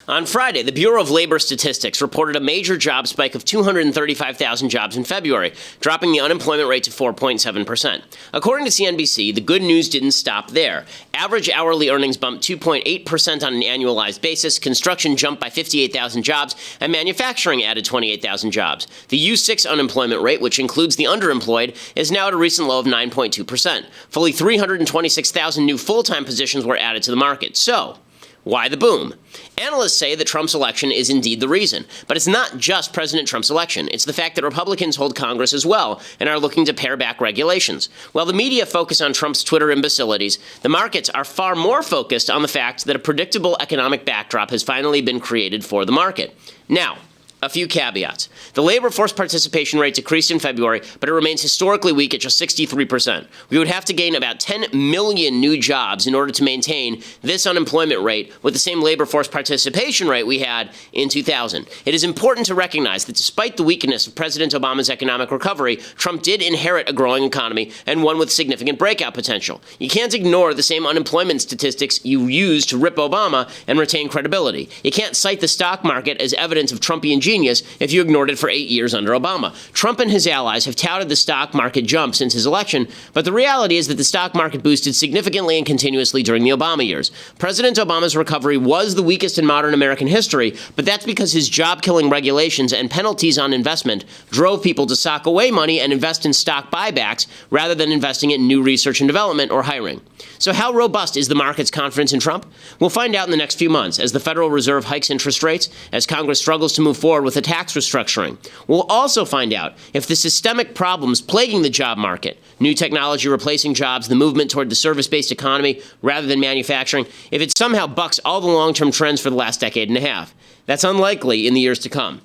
On Friday, the Bureau of Labor Statistics reported a major job spike of 235,000 jobs in February, dropping the unemployment rate to 4.7%. According to CNBC, the good news didn't stop there. Average hourly earnings bumped 2.8% on an annualized basis, construction jumped by 58,000 jobs, and manufacturing added 28,000 jobs. The U6 unemployment rate, which includes the underemployed, is now at a recent low of 9.2%. Fully 326,000 new full-time positions were added to the market. So, why the boom? Analysts say that Trump's election is indeed the reason. But it's not just President Trump's election. It's the fact that Republicans hold Congress as well and are looking to pare back regulations. While the media focus on Trump's Twitter imbecilities, the markets are far more focused on the fact that a predictable economic backdrop has finally been created for the market. Now, a few caveats. The labor force participation rate decreased in February, but it remains historically weak at just 63%. We would have to gain about 10 million new jobs in order to maintain this unemployment rate with the same labor force participation rate we had in 2000. It is important to recognize that despite the weakness of President Obama's economic recovery, Trump did inherit a growing economy and one with significant breakout potential. You can't ignore the same unemployment statistics you used to rip Obama and retain credibility. You can't cite the stock market as evidence of Trumpian genius if you ignored it for 8 years under Obama. Trump and his allies have touted the stock market jump since his election, but the reality is that the stock market boosted significantly and continuously during the Obama years. President Obama's recovery was the weakest in modern American history, but that's because his job-killing regulations and penalties on investment drove people to sock away money and invest in stock buybacks rather than investing in new research and development or hiring. So how robust is the market's confidence in Trump? We'll find out in the next few months as the Federal Reserve hikes interest rates, as Congress struggles to move forward with a tax restructuring. We'll also find out if the systemic problems plaguing the job market, new technology replacing jobs, the movement toward the service-based economy rather than manufacturing, if it somehow bucks all the long-term trends for the last decade and a half. That's unlikely in the years to come.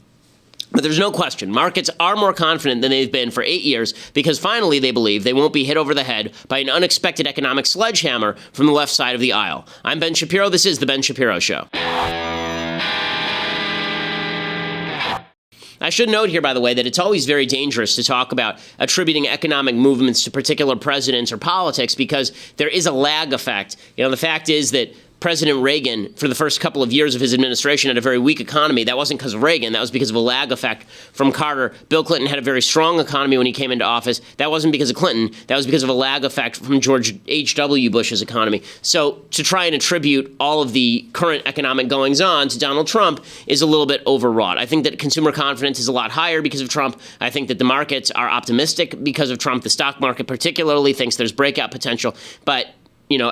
But there's no question, markets are more confident than they've been for 8 years because finally they believe they won't be hit over the head by an unexpected economic sledgehammer from the left side of the aisle. I'm Ben Shapiro. This is The Ben Shapiro Show. I should note here, by the way, that it's always very dangerous to talk about attributing economic movements to particular presidents or politics because there is a lag effect. The fact is that President Reagan, for the first couple of years of his administration, had a very weak economy. That wasn't because of Reagan. That was because of a lag effect from Carter. Bill Clinton had a very strong economy when he came into office. That wasn't because of Clinton. That was because of a lag effect from George H.W. Bush's economy. So to try and attribute all of the current economic goings-on to Donald Trump is a little bit overwrought. I think that consumer confidence is a lot higher because of Trump. I think that the markets are optimistic because of Trump. The stock market particularly thinks there's breakout potential. But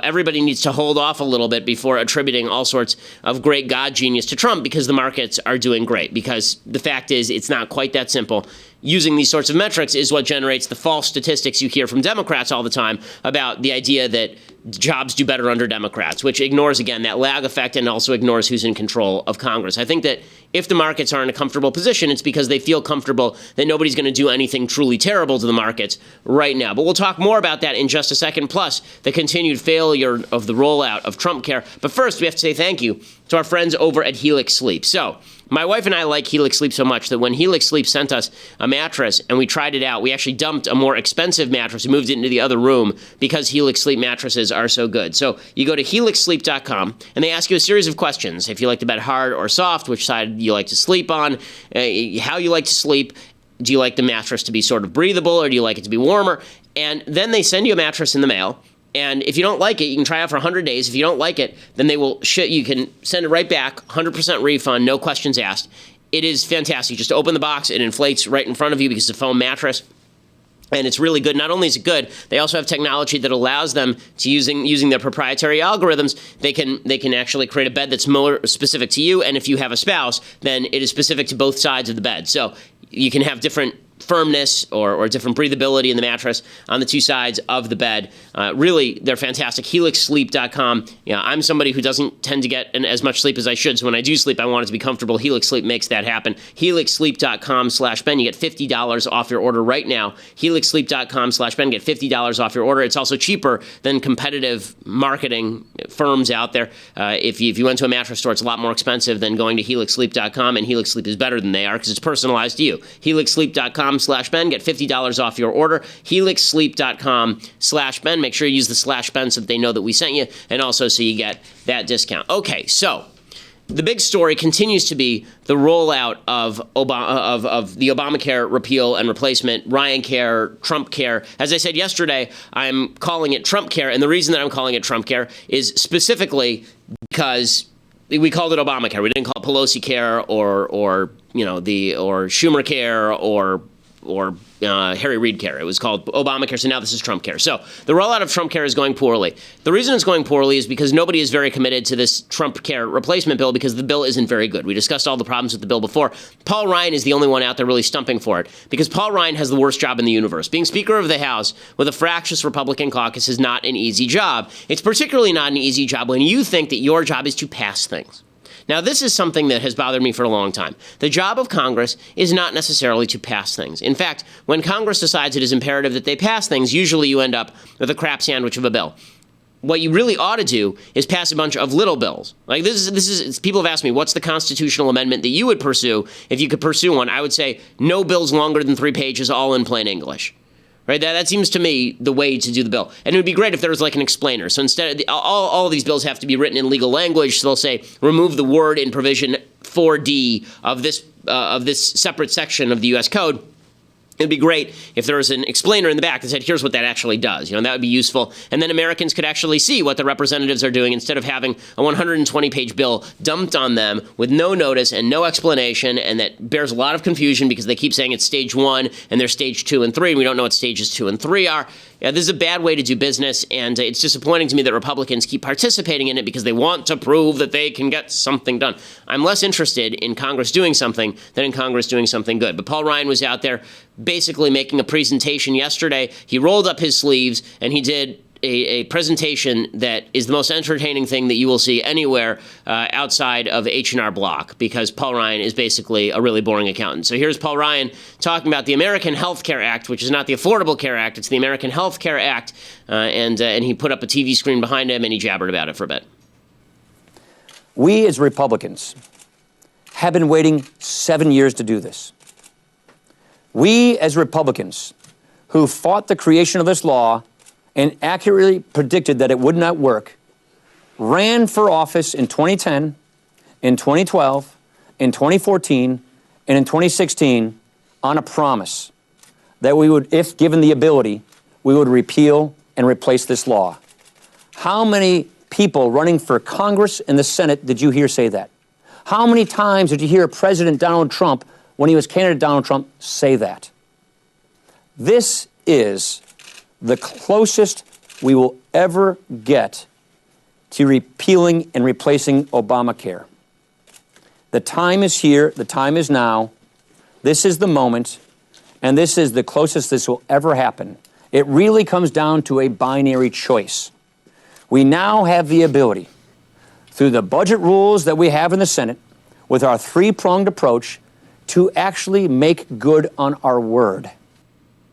everybody needs to hold off a little bit before attributing all sorts of great God genius to Trump because the markets are doing great. Because the fact is, it's not quite that simple. Using these sorts of metrics is what generates the false statistics you hear from Democrats all the time about the idea that jobs do better under Democrats, which ignores, again, that lag effect and also ignores who's in control of Congress. I think that if the markets are in a comfortable position, it's because they feel comfortable that nobody's going to do anything truly terrible to the markets right now. But we'll talk more about that in just a second, plus the continued failure of the rollout of Trumpcare. But first, we have to say thank you to our friends over at Helix Sleep. So, my wife and I like Helix Sleep so much that when Helix Sleep sent us a mattress and we tried it out, we actually dumped a more expensive mattress and moved it into the other room because Helix Sleep mattresses are so good. So you go to helixsleep.com and they ask you a series of questions. If you like the bed hard or soft, which side you like to sleep on, how you like to sleep, do you like the mattress to be sort of breathable or do you like it to be warmer? And then they send you a mattress in the mail. And if you don't like it, you can try it for 100 days. If you don't like it, then you can send it right back, 100% refund, no questions asked. It is fantastic. Just open the box, it inflates right in front of you because it's a foam mattress. And it's really good. Not only is it good, they also have technology that allows them to, using their proprietary algorithms, they can actually create a bed that's more specific to you. And if you have a spouse, then it is specific to both sides of the bed. So you can have different firmness or different breathability in the mattress on the two sides of the bed. Really, they're fantastic. HelixSleep.com. I'm somebody who doesn't tend to get as much sleep as I should, so when I do sleep, I want it to be comfortable. Helix Sleep makes that happen. HelixSleep.com/Ben. You get $50 off your order right now. HelixSleep.com/Ben. Get $50 off your order. It's also cheaper than competitive marketing firms out there. If you went to a mattress store, it's a lot more expensive than going to HelixSleep.com, and Helix Sleep is better than they are because it's personalized to you. HelixSleep.com/Ben. Get $50 off your order. HelixSleep.com/Ben. Make sure you use the /Ben so that they know that we sent you, and also so you get that discount. Okay, so the big story continues to be the rollout of the Obamacare repeal and replacement, Ryan Care, Trumpcare. As I said yesterday, I'm calling it Trumpcare, and the reason that I'm calling it Trumpcare is specifically because we called it Obamacare. We didn't call it Pelosi Care or Schumer Care or Harry Reid Care. It was called Obamacare, so now this is Trumpcare. So the rollout of Trumpcare is going poorly. The reason it's going poorly is because nobody is very committed to this Trumpcare replacement bill because the bill isn't very good. We discussed all the problems with the bill before. Paul Ryan is the only one out there really stumping for it because Paul Ryan has the worst job in the universe. Being Speaker of the House with a fractious Republican caucus is not an easy job. It's particularly not an easy job when you think that your job is to pass things. Now, this is something that has bothered me for a long time. The job of Congress is not necessarily to pass things. In fact, when Congress decides it is imperative that they pass things, usually you end up with a crap sandwich of a bill. What you really ought to do is pass a bunch of little bills. Like this is people have asked me, what's the constitutional amendment that you would pursue if you could pursue one? I would say no bills longer than 3 pages, all in plain English. Right? That seems to me the way to do the bill. And it would be great if there was like an explainer. So instead, all of these bills have to be written in legal language. So they'll say, remove the word in provision 4D of this separate section of the U.S. Code. It'd be great if there was an explainer in the back that said, here's what that actually does. That would be useful. And then Americans could actually see what the representatives are doing instead of having a 120-page bill dumped on them with no notice and no explanation. And that bears a lot of confusion because they keep saying it's stage 1 and they're stage 2 and 3. And we don't know what stages 2 and 3 are. This is a bad way to do business, and it's disappointing to me that Republicans keep participating in it because they want to prove that they can get something done. I'm less interested in Congress doing something than in Congress doing something good. But Paul Ryan was out there basically making a presentation yesterday. He rolled up his sleeves, and he did a presentation that is the most entertaining thing that you will see anywhere outside of H&R Block, because Paul Ryan is basically a really boring accountant. So here's Paul Ryan talking about the American Health Care Act, which is not the Affordable Care Act, it's the American Health Care Act, and he put up a TV screen behind him and he jabbered about it for a bit. We as Republicans have been waiting 7 years to do this. We as Republicans who fought the creation of this law and accurately predicted that it would not work, ran for office in 2010, in 2012, in 2014, and in 2016 on a promise that we would, if given the ability, we would repeal and replace this law. How many people running for Congress and the Senate did you hear say that? How many times did you hear President Donald Trump, when he was candidate Donald Trump, say that? This is the closest we will ever get to repealing and replacing Obamacare. The time is here. The time is now. This is the moment, and this is the closest this will ever happen. It really comes down to a binary choice. We now have the ability, through the budget rules that we have in the Senate, with our 3-pronged approach, to actually make good on our word.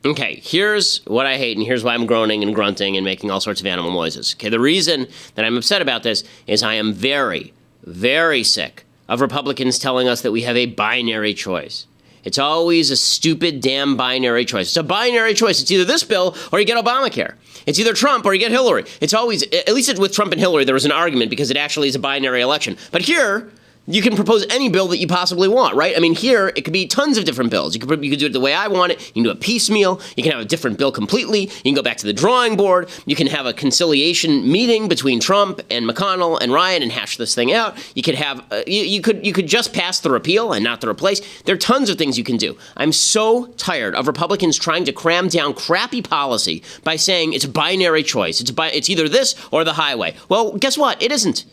Okay, here's what I hate, and here's why I'm groaning and grunting and making all sorts of animal noises. Okay, the reason that I'm upset about this is I am very, very sick of Republicans telling us that we have a binary choice. It's always a stupid damn binary choice. It's a binary choice. It's either this bill or you get Obamacare. It's either Trump or you get Hillary. It's always, at least with Trump and Hillary, there was an argument because it actually is a binary election. But here, you can propose any bill that you possibly want, right? I mean, here, it could be tons of different bills. You could do it the way I want it. You can do it piecemeal. You can have a different bill completely. You can go back to the drawing board. You can have a conciliation meeting between Trump and McConnell and Ryan and hash this thing out. You could have, you could just pass the repeal and not the replace. There are tons of things you can do. I'm so tired of Republicans trying to cram down crappy policy by saying it's a binary choice. It's either this or the highway. Well, guess what? It isn't.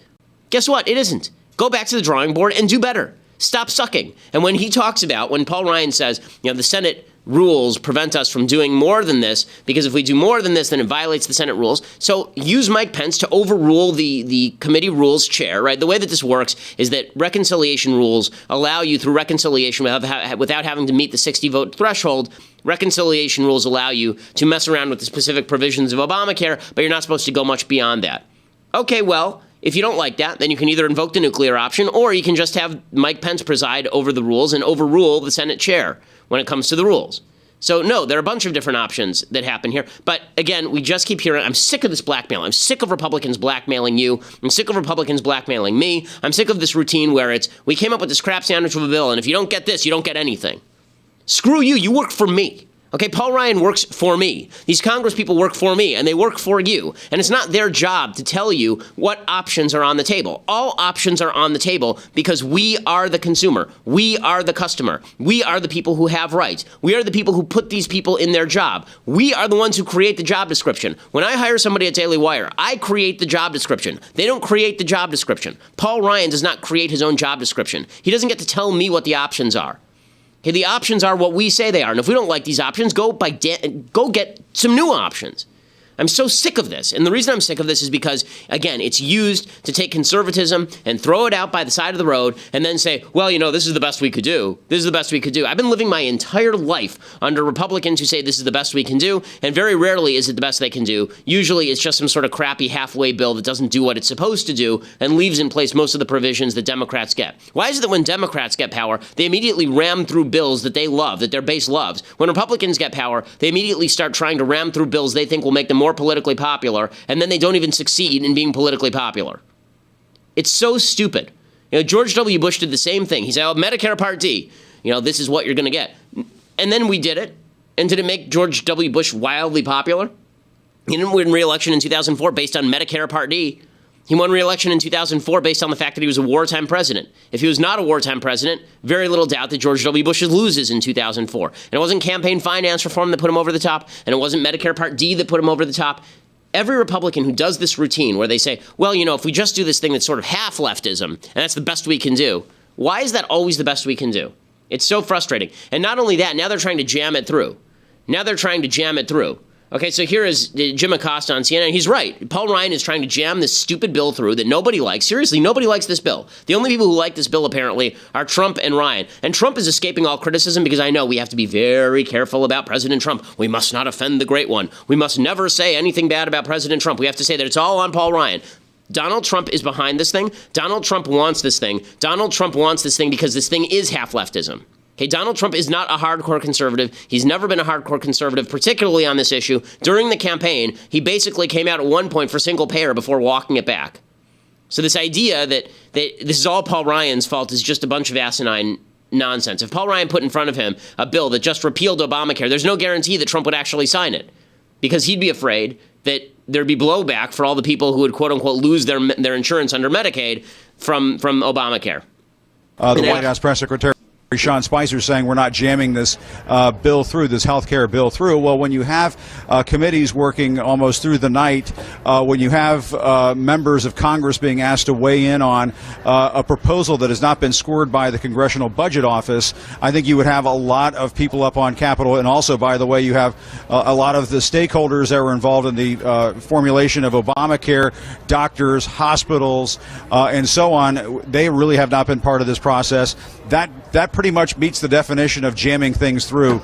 Guess what? It isn't. Go back to the drawing board and do better. Stop sucking. And when Paul Ryan says, the Senate rules prevent us from doing more than this, because if we do more than this, then it violates the Senate rules. So use Mike Pence to overrule the committee rules chair, right? The way that this works is that reconciliation rules allow you, through reconciliation without having to meet the 60-vote threshold, reconciliation rules allow you to mess around with the specific provisions of Obamacare, but you're not supposed to go much beyond that. Okay, well, if you don't like that, then you can either invoke the nuclear option or you can just have Mike Pence preside over the rules and overrule the Senate chair when it comes to the rules. So, no, there are a bunch of different options that happen here. But again, we just keep hearing, I'm sick of this blackmail. I'm sick of Republicans blackmailing you. I'm sick of Republicans blackmailing me. I'm sick of this routine where it's, we came up with this crap sandwich of a bill, and if you don't get this, you don't get anything. Screw you. You work for me. Okay, Paul Ryan works for me. These Congress people work for me, and they work for you. And it's not their job to tell you what options are on the table. All options are on the table because we are the consumer. We are the customer. We are the people who have rights. We are the people who put these people in their job. We are the ones who create the job description. When I hire somebody at Daily Wire, I create the job description. They don't create the job description. Paul Ryan does not create his own job description. He doesn't get to tell me what the options are. Okay, the options are what we say they are. And if we don't like these options, go get some new options. I'm so sick of this. And the reason I'm sick of this is because, again, it's used to take conservatism and throw it out by the side of the road and then say, well, you know, this is the best we could do. This is the best we could do. I've been living my entire life under Republicans who say this is the best we can do, and very rarely is it the best they can do. Usually it's just some sort of crappy halfway bill that doesn't do what it's supposed to do and leaves in place most of the provisions that Democrats get. Why is it that when Democrats get power, they immediately ram through bills that they love, that their base loves? When Republicans get power, they immediately start trying to ram through bills they think will make them more politically popular, and then they don't even succeed in being politically popular. It's so stupid. You know, George W. Bush did the same thing. He said, oh, Medicare Part D, you know, this is what you're going to get. And then we did it. And did it make George W. Bush wildly popular? He didn't win re-election in 2004 based on Medicare Part D. He won re-election in 2004 based on the fact that he was a wartime president. If he was not a wartime president, very little doubt that George W. Bush loses in 2004. And it wasn't campaign finance reform that put him over the top, and it wasn't Medicare Part D that put him over the top. Every Republican who does this routine where they say, well, you know, if we just do this thing that's sort of half leftism, and that's the best we can do, why is that always the best we can do? It's so frustrating. And not only that, now they're trying to jam it through. Okay, so here is Jim Acosta on CNN. He's right. Paul Ryan is trying to jam this stupid bill through that nobody likes. Seriously, nobody likes this bill. The only people who like this bill, apparently, are Trump and Ryan. And Trump is escaping all criticism because I know we have to be very careful about President Trump. We must not offend the great one. We must never say anything bad about President Trump. We have to say that it's all on Paul Ryan. Donald Trump is behind this thing. Donald Trump wants this thing. Donald Trump wants this thing because this thing is half leftism. Okay, Donald Trump is not a hardcore conservative. He's never been a hardcore conservative, particularly on this issue. During the campaign, he basically came out at one point for single payer before walking it back. So this idea that this is all Paul Ryan's fault is just a bunch of asinine nonsense. If Paul Ryan put in front of him a bill that just repealed Obamacare, there's no guarantee that Trump would actually sign it because he'd be afraid that there'd be blowback for all the people who would, quote unquote, lose their insurance under Medicaid from Obamacare. The White House press secretary Sean Spicer saying we're not jamming this bill through, this health care bill through. Well, when you have committees working almost through the night, when you have members of Congress being asked to weigh in on a proposal that has not been scored by the Congressional Budget Office, I think you would have a lot of people up on Capitol. And also, by the way, you have a lot of the stakeholders that were involved in the formulation of Obamacare, doctors, hospitals, and so on. They really have not been part of this process. That pretty much meets the definition of jamming things through,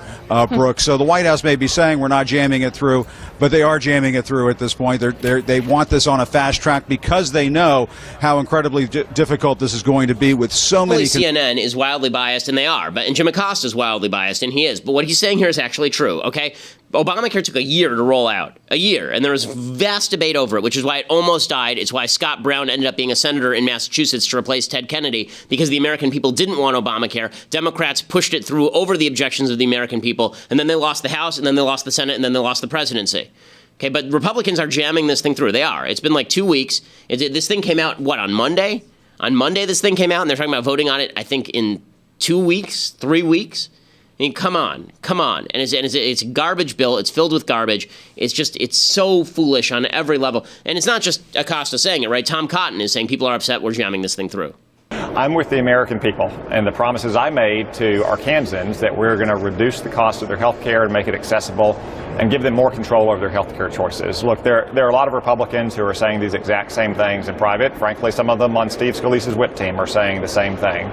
Brooks. So the White House may be saying we're not jamming it through, but they are jamming it through at this point. They want this on a fast track because they know how incredibly difficult this is going to be with so many. CNN is wildly biased, and they are. And Jim Acosta is wildly biased, and he is. But what he's saying here is actually true, okay? Obamacare took a year to roll out, a year, and there was vast debate over it, which is why it almost died. It's why Scott Brown ended up being a senator in Massachusetts to replace Ted Kennedy, because the American people didn't want Obamacare. Democrats pushed it through over the objections of the American people, and then they lost the House, and then they lost the Senate, and then they lost the presidency. Okay, but Republicans are jamming this thing through. They are. It's been like 2 weeks. This thing came out, on Monday? On Monday this thing came out, and they're talking about voting on it, I think, in 2 weeks, 3 weeks. I mean, come on. And it's a garbage bill. It's filled with garbage. It's so foolish on every level. And it's not just Acosta saying it, right? Tom Cotton is saying people are upset we're jamming this thing through. I'm with the American people and the promises I made to Arkansans that we're going to reduce the cost of their health care and make it accessible and give them more control over their health care choices. Look, there are a lot of Republicans who are saying these exact same things in private. Frankly, some of them on Steve Scalise's whip team are saying the same thing.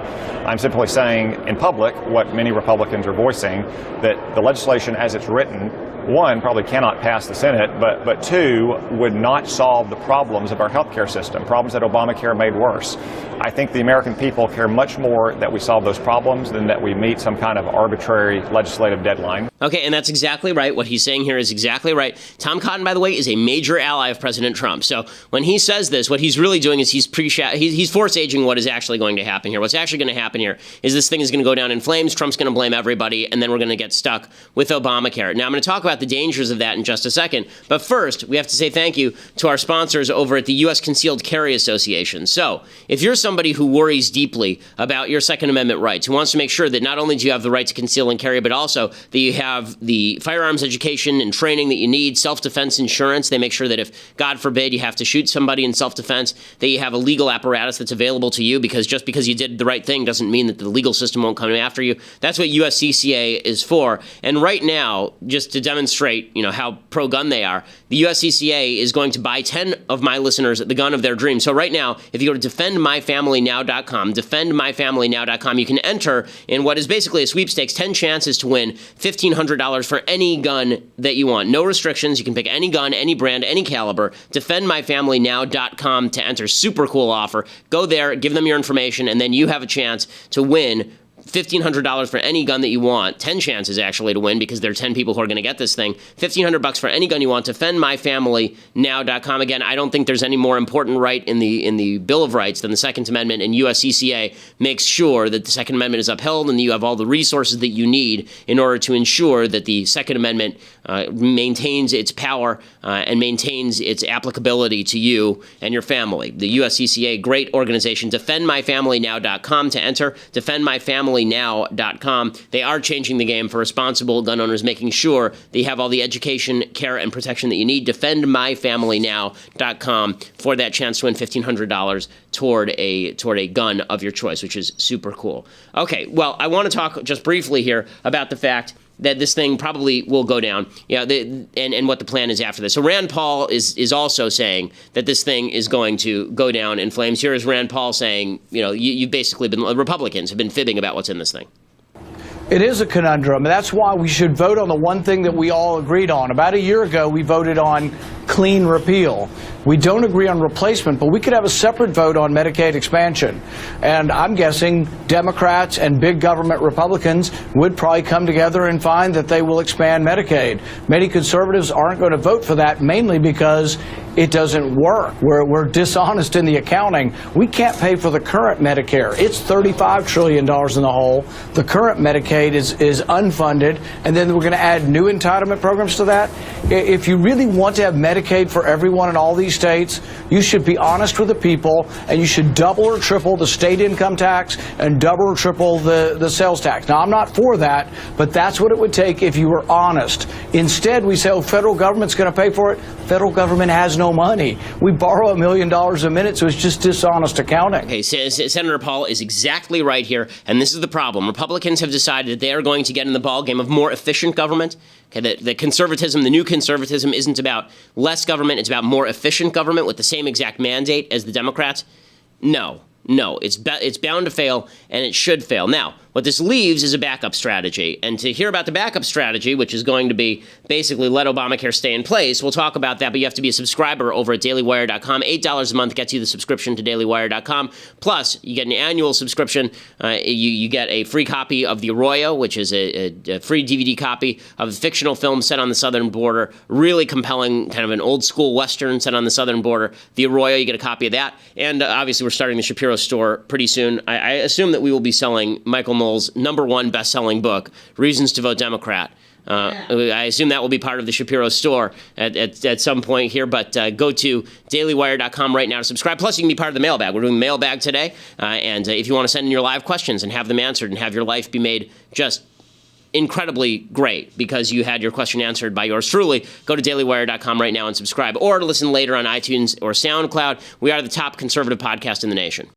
I'm simply saying in public what many Republicans are voicing, that the legislation as it's written one, probably cannot pass the Senate, but two, would not solve the problems of our healthcare system, problems that Obamacare made worse. I think the American people care much more that we solve those problems than that we meet some kind of arbitrary legislative deadline. Okay, and that's exactly right. What he's saying here is exactly right. Tom Cotton, by the way, is a major ally of President Trump. So when he says this, what he's really doing is he's force-aging what is actually going to happen here. What's actually going to happen here is this thing is going to go down in flames. Trump's going to blame everybody, and then we're going to get stuck with Obamacare. Now, I'm going to talk about the dangers of that in just a second. But first, we have to say thank you to our sponsors over at the U.S. Concealed Carry Association. So if you're somebody who worries deeply about your Second Amendment rights, who wants to make sure that not only do you have the right to conceal and carry, but also that you have the firearms education and training that you need, self-defense insurance. They make sure that if, God forbid, you have to shoot somebody in self-defense, that you have a legal apparatus that's available to you, because just because you did the right thing doesn't mean that the legal system won't come after you. That's what USCCA is for. And right now, just to demonstrate, how pro-gun they are, the USCCA is going to buy 10 of my listeners the gun of their dreams. So right now, if you go to defendmyfamilynow.com, defendmyfamilynow.com, you can enter in what is basically a sweepstakes, 10 chances to win $1,500 for any gun that you want. No restrictions. You can pick any gun, any brand, any caliber. Defendmyfamilynow.com to enter. Super cool offer. Go there, give them your information, and then you have a chance to win $1,500 for any gun that you want. 10 chances actually to win, because there are 10 people who are going to get this thing. $1,500 for any gun you want. Defendmyfamilynow.com. Again, I don't think there's any more important right in the Bill of Rights than the Second Amendment, and USCCA makes sure that the Second Amendment is upheld and that you have all the resources that you need in order to ensure that the Second Amendment maintains its power and maintains its applicability to you and your family. The USCCA, great organization. Defendmyfamilynow.com to enter. Defendmyfamilynow.com. They are changing the game for responsible gun owners, making sure that you have all the education, care, and protection that you need. Defendmyfamilynow.com for that chance to win $1,500 toward a gun of your choice, which is super cool. Okay, well, I want to talk just briefly here about the fact that this thing probably will go down, and what the plan is after this. So Rand Paul is also saying that this thing is going to go down in flames. Here is Rand Paul saying, you've basically been, Republicans have been fibbing about what's in this thing. It is a conundrum, and that's why we should vote on the one thing that we all agreed on. About a year ago, we voted on clean repeal. We don't agree on replacement, but we could have a separate vote on Medicaid expansion. And I'm guessing Democrats and big government Republicans would probably come together and find that they will expand Medicaid. Many conservatives aren't going to vote for that, mainly because it doesn't work. We're dishonest in the accounting. We can't pay for the current Medicare. It's $35 trillion in the hole. The current Medicaid is unfunded, and then we're going to add new entitlement programs to that. If you really want to have Medicaid for everyone in all these states, you should be honest with the people, and you should double or triple the state income tax and double or triple the sales tax. Now, I'm not for that, but that's what it would take if you were honest. Instead, we say, federal government's going to pay for it. Federal government has no money. We borrow $1 million a minute, so it's just dishonest accounting. Okay, Senator Paul is exactly right here, and this is the problem. Republicans have decided that they are going to get in the ballgame of more efficient government. Okay, the conservatism, the new conservatism, isn't about less government. It's about more efficient government with the same exact mandate as the Democrats. No, it's bound to fail, and it should fail. Now, what this leaves is a backup strategy. And to hear about the backup strategy, which is going to be basically let Obamacare stay in place, we'll talk about that, but you have to be a subscriber over at dailywire.com. $8 a month gets you the subscription to dailywire.com. Plus, you get an annual subscription. You get a free copy of The Arroyo, which is a free DVD copy of a fictional film set on the southern border. Really compelling, kind of an old-school Western set on the southern border. The Arroyo, you get a copy of that. And obviously, we're starting the Shapiro store pretty soon. I assume that we will be selling Michael Knowles' #1 best-selling book, Reasons to Vote Democrat. I assume that will be part of the Shapiro store at some point here, but go to dailywire.com right now to subscribe. Plus, you can be part of the mailbag. We're doing the mailbag today, and if you want to send in your live questions and have them answered and have your life be made just incredibly great because you had your question answered by yours truly, go to dailywire.com right now and subscribe, or to listen later on iTunes or SoundCloud. We are the top conservative podcast in the nation.